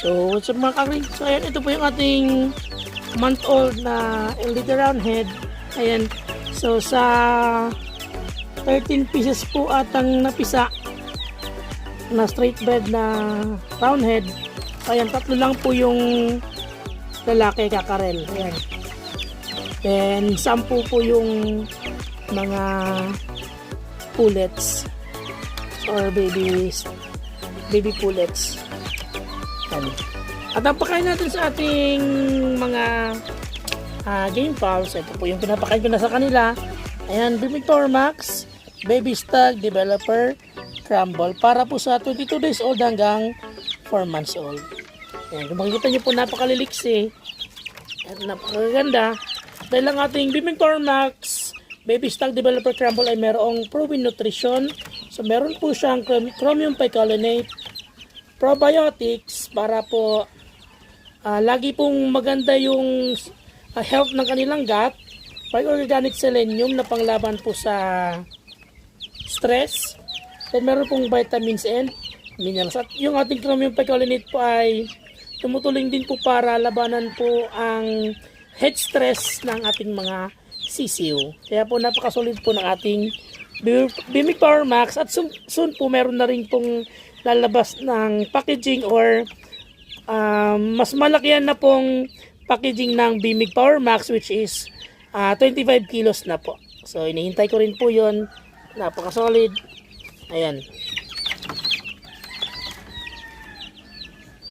So, what's up mga kakring? So, ayan, ito po yung ating month-old na LDT roundhead. Ayan. So, sa 13 pieces po atang napisa na straight bred na roundhead. Ayan, 3 lang po yung lalaki kakarel. Ayan. Then, 10 po yung mga pullets or baby pullets. Ayan. At ang pakain natin sa ating mga game pals, ito po yung pinapakain ko na sa kanila. Ayan, Bimig Power Max, Baby Stag, Developer, Crumble, para po sa 22 days old hanggang 4 months old. Ayan, kung makikita nyo po, napakaliliksi at napakaganda. Dahil ang ating Bimig Power Max, Baby Stag, Developer, Crumble ay merong proven nutrition. So meron po siyang chromium picolinate, probiotics para po lagi pong maganda yung health ng kanilang gut, organic selenium na panglaban po sa stress, then meron pong vitamins and minerals. At yung ating chromium picolinate po ay tumutulong din po para labanan po ang head stress ng ating mga sisiw. Kaya po napakasolid po ng ating Bimig Power Max, at soon po meron na rin pong lalabas ng packaging or mas malaki na pong packaging ng Bimig Power Max, which is 25 kilos na po. So inihintay ko rin po yun. Napaka solid. Ayan.